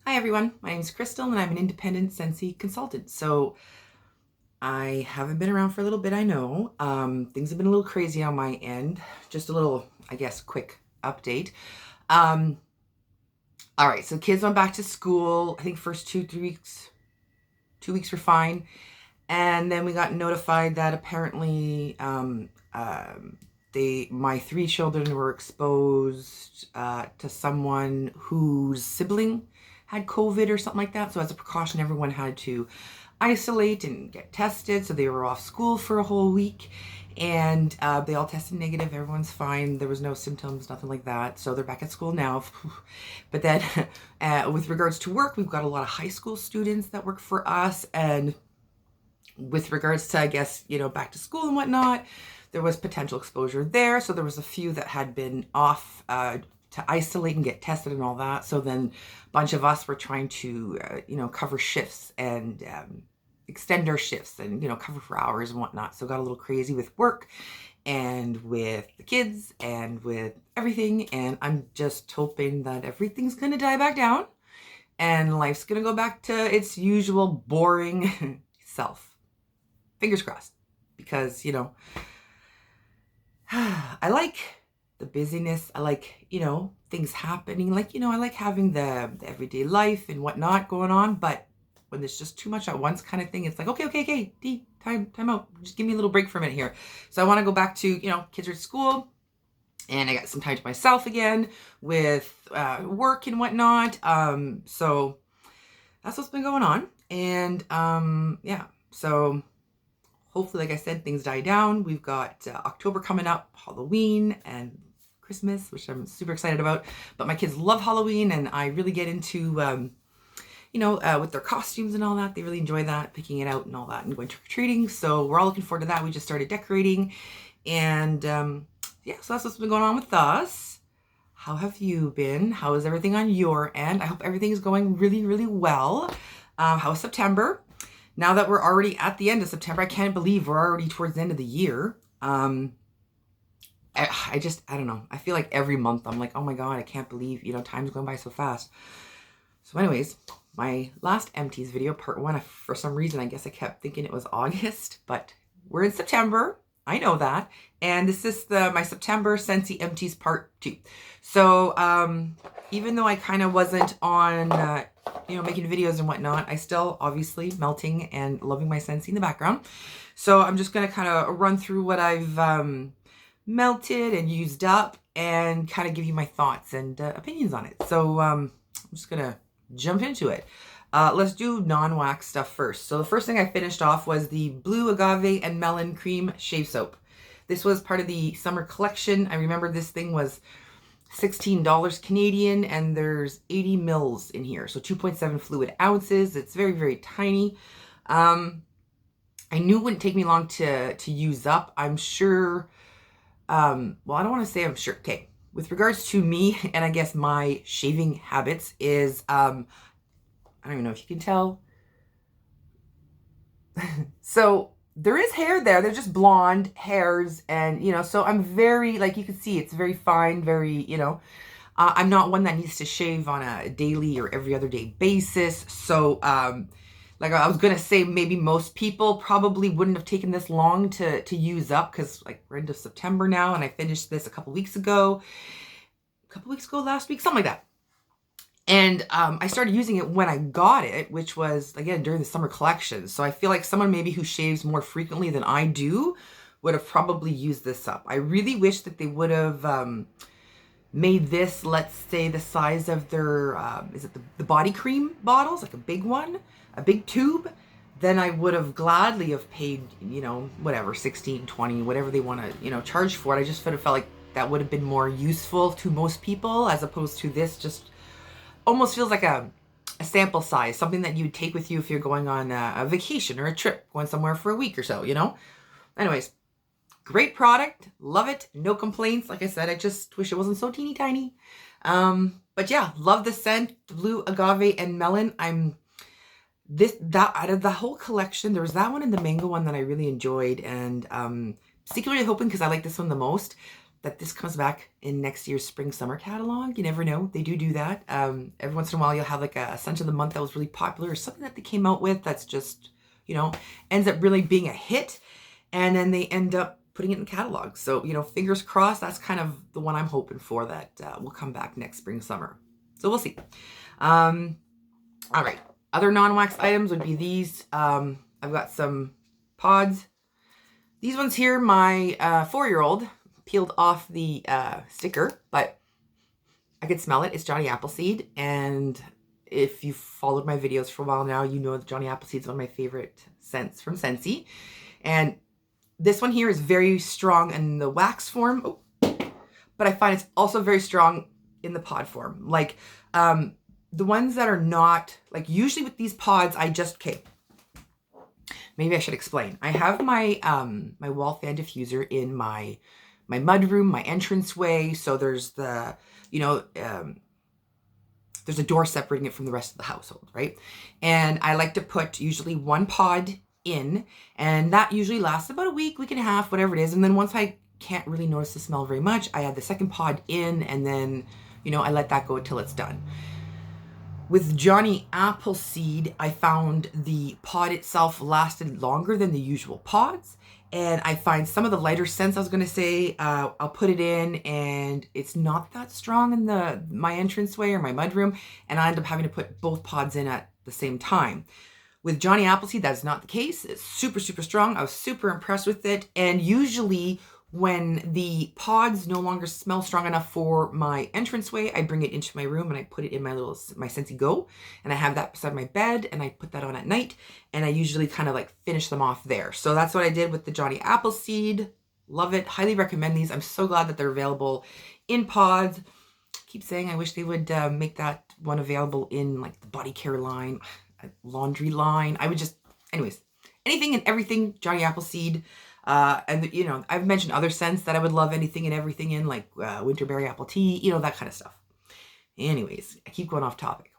Hi everyone, my name is Crystal and I'm an independent Scentsy consultant. So I haven't been around for a little bit, I know. Things have been a little crazy on my end. Just a little, I guess, quick update. Um, all right, so kids went back to school. I think first 2 weeks were fine. And then we got notified that apparently my 3 children were exposed to someone whose sibling had COVID or something like that. So as a precaution, everyone had to isolate and get tested. So they were off school for a whole week, and they all tested negative. Everyone's fine. There was no symptoms, nothing like that. So they're back at school now. But then with regards to work, we've got a lot of high school students that work for us, and with regards to, I guess, back to school and whatnot, there was potential exposure there. So there was a few that had been off to isolate and get tested and all that. So then a bunch of us were trying to, cover shifts and extend our shifts and, cover for hours and whatnot. So it got a little crazy with work and with the kids and with everything. And I'm just hoping that everything's going to die back down and life's going to go back to its usual boring self. Fingers crossed, because, I like the busyness. I like, things happening. Like, I like having the everyday life and whatnot going on. But when there's just too much at once kind of thing, it's like, okay, D, time out. Just give me a little break for a minute here. So I want to go back to, kids are at school and I got some time to myself again with work and whatnot. So that's what's been going on. And yeah, so hopefully, like I said, things die down. We've got October coming up, Halloween and Christmas, which I'm super excited about. But my kids love Halloween, and I really get into, with their costumes and all that. They really enjoy that, picking it out and all that, and going trick-or-treating. So we're all looking forward to that. We just started decorating. And yeah, so that's what's been going on with us. How have you been? How is everything on your end? I hope everything is going really, really well. How was September? Now that we're already at the end of September, I can't believe we're already towards the end of the year. I don't know. I feel like every month I'm like, oh my God, I can't believe, time's going by so fast. So anyways, my last Empties video, part 1, for some reason, I guess I kept thinking it was August, but we're in September. I know that. And this is my September Scentsy Empties part 2. So even though I kind of wasn't on, making videos and whatnot, I still obviously melting and loving my Scentsy in the background. So I'm just going to kind of run through what I've melted and used up and kind of give you my thoughts and opinions on it. So I'm just going to jump into it. Let's do non-wax stuff first. So the first thing I finished off was the Blue Agave and Melon Cream Shave Soap. This was part of the summer collection. I remember this thing was $16 Canadian, and there's 80 mils in here. So 2.7 fluid ounces. It's very, very tiny. I knew it wouldn't take me long to use up. I'm sure, well, I don't want to say I'm sure. Okay. With regards to me and I guess my shaving habits is, I don't even know if you can tell. So there is hair there. They're just blonde hairs. And, so I'm very, like you can see, it's very fine, very, I'm not one that needs to shave on a daily or every other day basis. So, like I was going to say, maybe most people probably wouldn't have taken this long to use up, because like we're into September now, and I finished this a couple weeks ago, last week, something like that. And I started using it when I got it, which was, again, during the summer collection. So I feel like someone maybe who shaves more frequently than I do would have probably used this up. I really wish that they would have made this, let's say, the size of their, is it the body cream bottles, like a big one, a big tube. Then I would have gladly have paid, whatever, 16, 20, whatever they want to, charge for it. I just would have felt like that would have been more useful to most people, as opposed to this just almost feels like a sample size, something that you'd take with you if you're going on a vacation or a trip, going somewhere for a week or so, Anyways, great product. Love it. No complaints. Like I said, I just wish it wasn't so teeny tiny. But yeah, love the scent, Blue Agave and Melon. That out of the whole collection, there was that one and the mango one that I really enjoyed. And secretly hoping, because I like this one the most, that this comes back in next year's spring summer catalog. You never know. They do that. Every once in a while you'll have like a scent of the month that was really popular, or something that they came out with that's just, you know, ends up really being a hit, and then they end up putting it in the catalog. So, you know, fingers crossed, that's kind of the one I'm hoping for, that will come back next spring summer. So we'll see. All right. Other non-wax items would be these. I've got some pods. These ones here, my 4-year-old peeled off the sticker, but I could smell it. It's Johnny Appleseed, and if you've followed my videos for a while now, you know that Johnny Appleseed is one of my favorite scents from Scentsy. And this one here is very strong in the wax form, but I find it's also very strong in the pod form. Like the ones that are not, like usually with these pods, maybe I should explain. I have my my wall fan diffuser in my mudroom, my entranceway. So there's the, you know, there's a door separating it from the rest of the household, right? And I like to put usually one pod in, and that usually lasts about a week, week and a half, whatever it is. And then once I can't really notice the smell very much, I add the second pod in, and then, you know, I let that go until it's done. With Johnny Appleseed, I found the pod itself lasted longer than the usual pods. And I find some of the lighter scents, I was going to say, I'll put it in and it's not that strong in my entranceway or my mudroom. And I end up having to put both pods in at the same time. With Johnny Appleseed, that's not the case. It's super, super strong. I was super impressed with it. And usually when the pods no longer smell strong enough for my entranceway, I bring it into my room and I put it in my Scentsy Go, and I have that beside my bed, and I put that on at night, and I usually kind of like finish them off there. So that's what I did with the Johnny Appleseed. Love it. Highly recommend these. I'm so glad that they're available in pods. Keep saying I wish they would make that one available in like the body care line, laundry line. I would just, anyways, anything and everything Johnny Appleseed. And, you know, I've mentioned other scents that I would love anything and everything in, like Winterberry Apple Tea, you know, that kind of stuff. Anyways, I keep going off topic.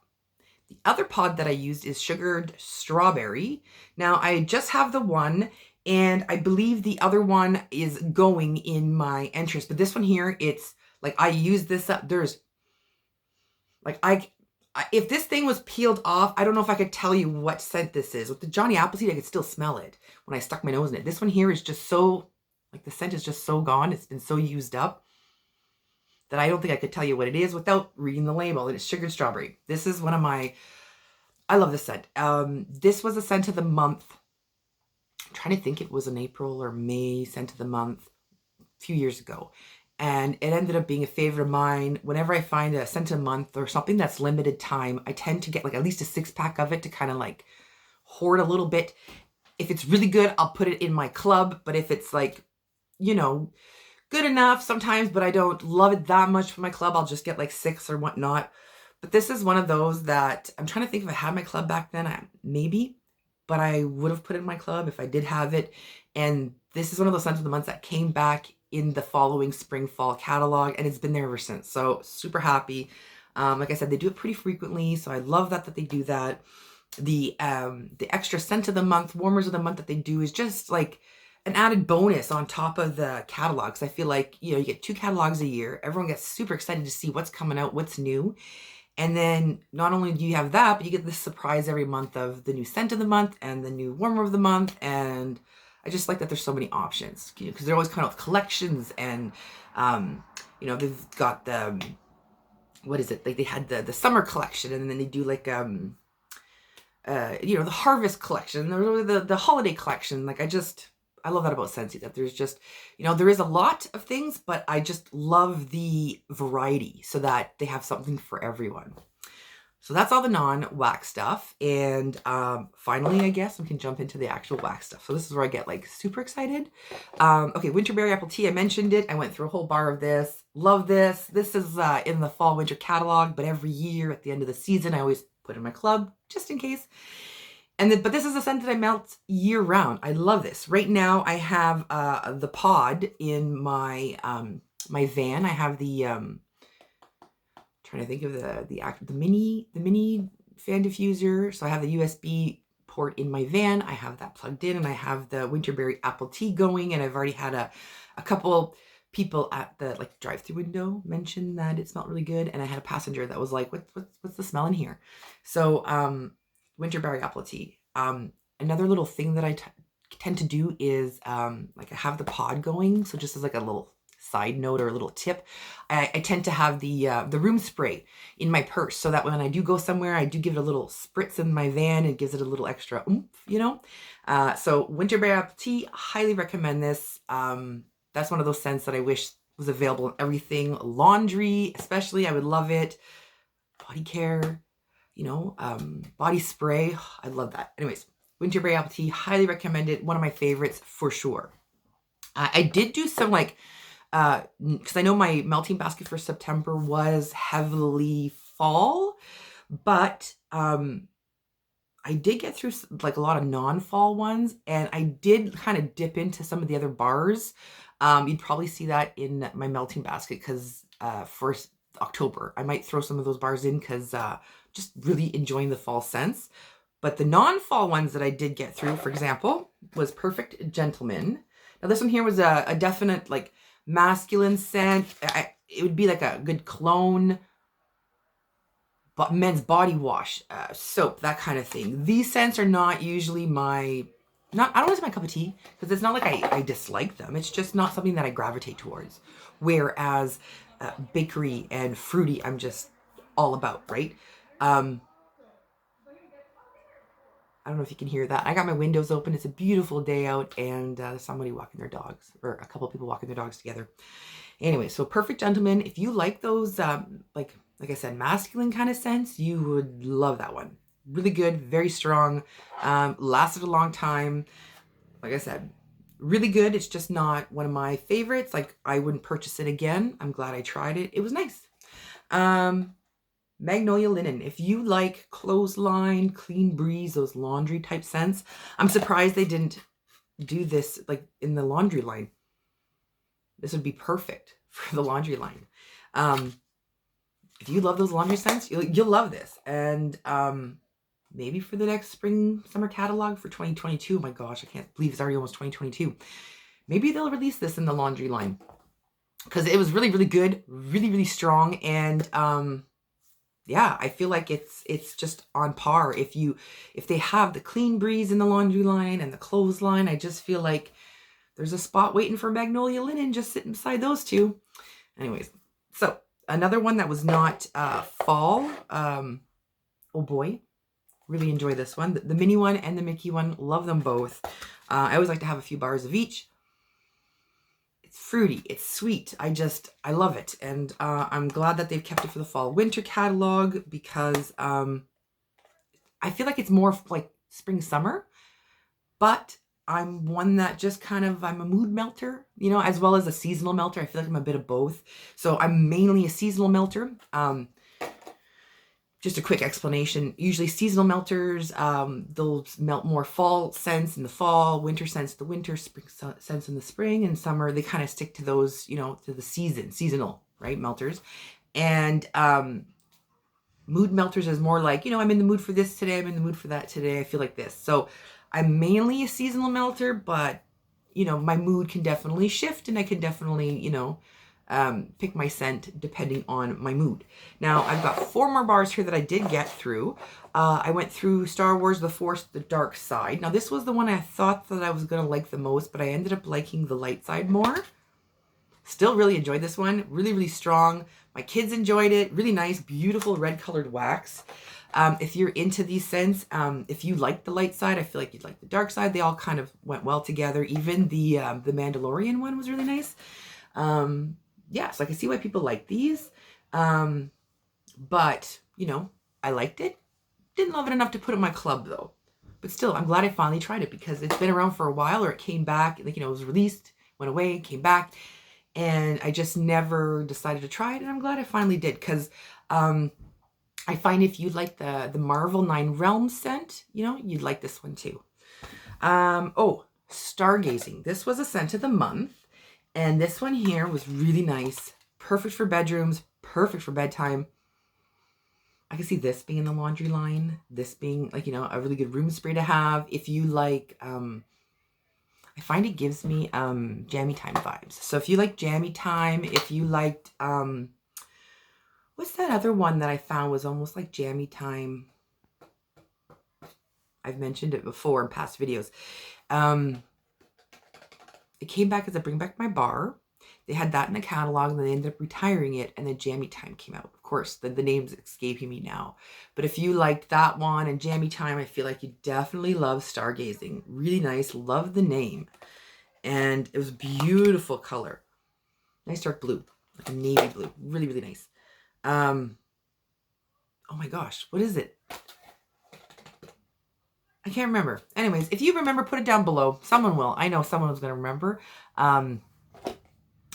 The other pod that I used is Sugared Strawberry. Now, I just have the one, and I believe the other one is going in my entrance. But this one here, it's like I use this up. There's, like, if this thing was peeled off, I don't know if I could tell you what scent this is. With the Johnny Appleseed, I could still smell it when I stuck my nose in it. This one here is just so, like the scent is just so gone. It's been so used up that I don't think I could tell you what it is without reading the label. And it's Sugared Strawberry. This is one of my, I love this scent. This was a scent of the month. I'm trying to think, it was an April or May scent of the month a few years ago. And it ended up being a favorite of mine. Whenever I find a scent a month or something that's limited time, I tend to get like at least a 6-pack of it to kind of like hoard a little bit. If it's really good, I'll put it in my club. But if it's like, you know, good enough sometimes, but I don't love it that much for my club, I'll just get like 6 or whatnot. But this is one of those that I'm trying to think if I had my club back then, maybe, but I would have put it in my club if I did have it. And this is one of those scents of the months that came back in the following spring fall catalog, and it's been there ever since. So super happy. Like I said, they do it pretty frequently, so I love that they do that. The extra scent of the month, warmers of the month that they do is just like an added bonus on top of the catalogs. I feel like, you know, you get 2 catalogs a year. Everyone gets super excited to see what's coming out, what's new. And then not only do you have that, but you get this surprise every month of the new scent of the month and the new warmer of the month. And I just like that there's so many options, you know, because they're always kind of collections, and you know, they've got the, what is it? Like they had the summer collection, and then they do like you know, the harvest collection, the holiday collection. Like I love that about Scentsy, that there's just, you know, there is a lot of things, but I just love the variety so that they have something for everyone. So that's all the non-wax stuff. And finally, I guess we can jump into the actual wax stuff. So this is where I get like super excited. Okay, Winterberry Apple Tea, I mentioned it. I went through a whole bar of this. Love this. This is in the fall winter catalog, but every year at the end of the season, I always put in my club just in case. But this is a scent that I melt year round. I love this. Right now, I have the pod in my my van. I have the trying to think of the mini fan diffuser. So I have the USB port in my van. I have that plugged in, and I have the Winterberry Apple Tea going, and I've already had a couple people at the like drive-through window mentioned that it smelled really good, and I had a passenger that was like, what's the smell in here? So Winterberry Apple Tea. Another little thing that I tend to do is like I have the pod going, so just as like a little side note or a little tip, I tend to have the room spray in my purse, so that when I do go somewhere, I do give it a little spritz in my van. It gives it a little extra oomph, you know. So Winterberry Apple Tea, highly recommend this. That's one of those scents that I wish was available in everything. Laundry, especially, I would love it. Body care, you know, body spray, I love that. Anyways, Winterberry Apple Tea, highly recommend it. One of my favorites for sure. I did do some like, because I know my melting basket for September was heavily fall, but I did get through like a lot of non-fall ones, and I did kind of dip into some of the other bars. You'd probably see that in my melting basket because for October, I might throw some of those bars in because just really enjoying the fall scents. But the non-fall ones that I did get through, for example, was Perfect Gentleman. Now this one here was a definite like masculine scent. It would be like a good cologne, but men's body wash, soap, that kind of thing. These scents are not usually I don't want to say my cup of tea, because it's not like I dislike them. It's just not something that I gravitate towards. Whereas bakery and fruity, I'm just all about, right? I don't know if you can hear that. I got my windows open. It's a beautiful day out, and there's somebody walking their dogs, or a couple of people walking their dogs together. Anyway, so Perfect Gentleman, if you like those, like I said, masculine kind of scents, you would love that one. Really good, very strong, lasted a long time. Like I said, really good. It's just not one of my favorites. Like, I wouldn't purchase it again. I'm glad I tried it. It was nice. Magnolia Linen. If you like clothesline, clean breeze, those laundry type scents, I'm surprised they didn't do this like in the laundry line. This would be perfect for the laundry line. If you love those laundry scents, you'll love this. And maybe for the next spring summer catalog for 2022. Oh my gosh, I can't believe it's already almost 2022. Maybe they'll release this in the laundry line, because it was really, really good, really, really strong. And yeah, I feel like it's just on par. If they have the clean breeze in the laundry line and the clothesline, I just feel like there's a spot waiting for Magnolia Linen just sitting beside those two. Anyways, so another one that was not fall. Oh boy, really enjoy this one. The mini one and the Mickey one, love them both. I always like to have a few bars of each. It's fruity, it's sweet. I love it. And I'm glad that they've kept it for the fall winter catalog, because I feel like it's more like spring summer, but I'm one that just kind of, I'm a mood melter, you know, as well as a seasonal melter. I feel like I'm a bit of both. So I'm mainly a seasonal melter. Just a quick explanation. Usually seasonal melters, they'll melt more fall scents in the fall, winter scents the winter, spring scents in the spring, and summer, they kind of stick to those, you know, to the seasonal, right, melters. And mood melters is more like, you know, I'm in the mood for this today, I'm in the mood for that today, I feel like this. So I'm mainly a seasonal melter, but, you know, my mood can definitely shift, and I can definitely, you know, pick my scent depending on my mood. Now, I've got 4 more bars here that I did get through. I went through Star Wars The Force, The Dark Side. Now, this was the one I thought that I was going to like the most, but I ended up liking the light side more. Still really enjoyed this one. Really, really strong. My kids enjoyed it. Really nice, beautiful red colored wax. If you're into these scents, if you like the light side, I feel like you'd like the dark side. They all kind of went well together. Even the Mandalorian one was really nice. Yeah, so I can see why people like these. But, you know, I liked it. Didn't love it enough to put it in my club, though. But still, I'm glad I finally tried it, because it's been around for a while, or it came back, like, you know, it was released, went away, came back, and I just never decided to try it, and I'm glad I finally did, because I find if you like the Marvel 9 Realms scent, you know, you'd like this one too. Oh, Stargazing. This was a scent of the month. And this one here was really nice. Perfect for bedrooms. Perfect for bedtime. I can see this being in the laundry line. This being, like, you know, a really good room spray to have. If you like, I I find it gives me jammy time vibes. So if you like jammy time, if you liked what's that other one that I found was almost like jammy time? I've mentioned it before in past videos. It came back as a Bring Back My Bar. They had that in the catalog, and then they ended up retiring it, and then Jammy Time came out. Of course, the name's escaping me now. But if you liked that one and Jammy Time, I feel like you definitely love Stargazing. Really nice. Love the name. And it was beautiful color. Nice dark blue. Like a navy blue. Really, really nice. Oh my gosh. What is it? I can't remember. Anyways, if you remember, put it down below. Someone will. I know someone was going to remember.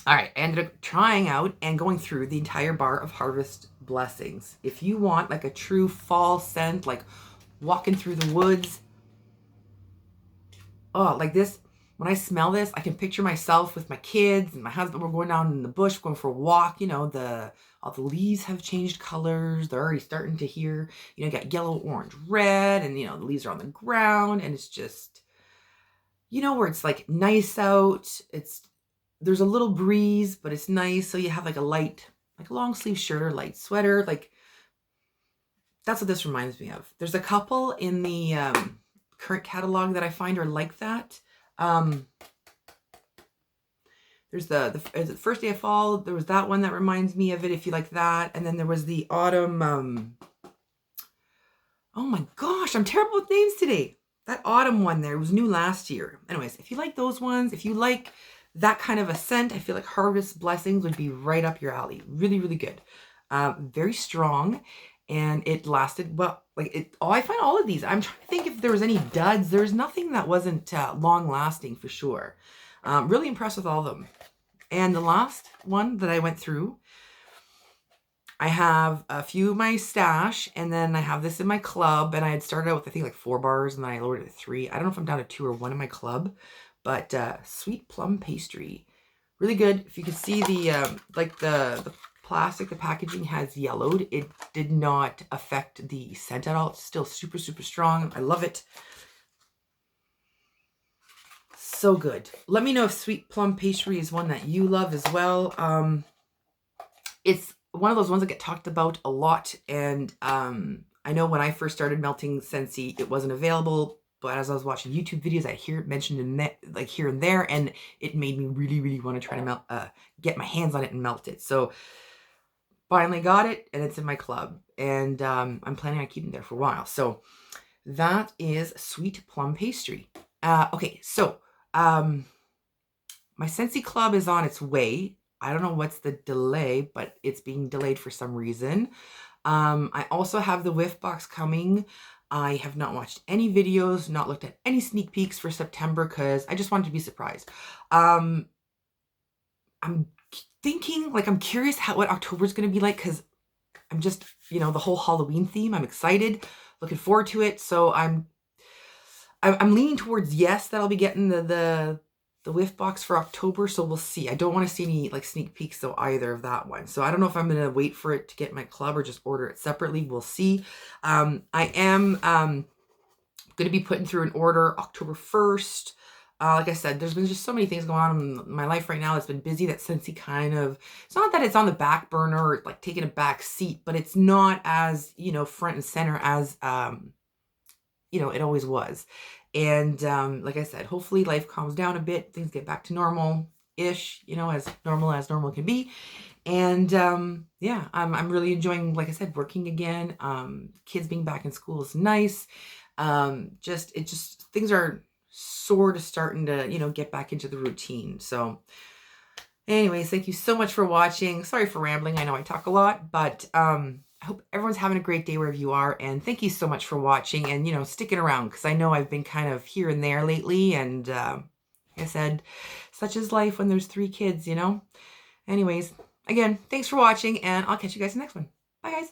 All right, I ended up trying out and going through the entire bar of Harvest Blessings. If you want like a true fall scent, like walking through the woods, oh, like this, when I smell this, I can picture myself with my kids and my husband. We're going down in the bush, going for a walk. You know, all the leaves have changed colors. They're already starting to hear, you know, got yellow, orange, red, and, you know, the leaves are on the ground, and it's just, you know, where it's like nice out. There's a little breeze, but it's nice. So you have like a light, like a long sleeve shirt or light sweater. Like, that's what this reminds me of. There's a couple in the current catalog that I find are like that. There's the first day of fall. There was that one that reminds me of it, if you like that. And then there was the autumn. Oh my gosh, I'm terrible with names today. That autumn one there was new last year. Anyways, if you like those ones, if you like that kind of a scent, I feel like Harvest Blessings would be right up your alley. Really, really good. Very strong, and it lasted, well, like I find all of these, I'm trying to think if there was any duds. There's nothing that wasn't long lasting for sure. Really impressed with all of them. And the last one that I went through, I have a few in my stash, and then I have this in my club, and I had started out with, I think, like 4 bars, and then I lowered it to 3. I don't know if I'm down to 2 or 1 in my club. But sweet plum pastry, really good. If you can see the like the plastic, the packaging has yellowed. It did not affect the scent at all. It's still super, super strong. I love it. So good. Let me know if sweet plum pastry is one that you love as well. It's one of those ones that get talked about a lot, and I know when I first started melting Scentsy, it wasn't available. But as I was watching YouTube videos, I hear it mentioned in that, like here and there, and it made me really, really want to try to get my hands on it and melt it. So finally got it, and it's in my club, and I'm planning on keeping it there for a while. So that is sweet plum pastry. Okay, so my Scentsy club is on its way. I don't know what's the delay, but it's being delayed for some reason. I also have the whiff box coming. I have not watched any videos, not looked at any sneak peeks for September because I just wanted to be surprised. I'm thinking, like, I'm curious what October's going to be like, because I'm just, you know, the whole Halloween theme. I'm excited, looking forward to it. So I'm leaning towards yes, that I'll be getting the whiff box for October, so we'll see. I don't want to see any like sneak peeks though either of that one. So I don't know if I'm going to wait for it to get my club or just order it separately. We'll see. I am going to be putting through an order October 1st. Like I said, there's been just so many things going on in my life right now. It's been busy that Scentsy kind of, it's not that it's on the back burner or like taking a back seat, but it's not as, you know, front and center as, you know, it always was. And like I said, hopefully life calms down a bit, things get back to normal-ish, you know, as normal can be. And yeah, I'm really enjoying, like I said, working again. Kids being back in school is nice. Things are sort of starting to, you know, get back into the routine. So anyways, thank you so much for watching. Sorry for rambling. I know I talk a lot, but I hope everyone's having a great day wherever you are. And thank you so much for watching and, you know, sticking around, because I know I've been kind of here and there lately. And like I said, such is life when there's 3 kids, you know. Anyways, again, thanks for watching, and I'll catch you guys in the next one. Bye, guys.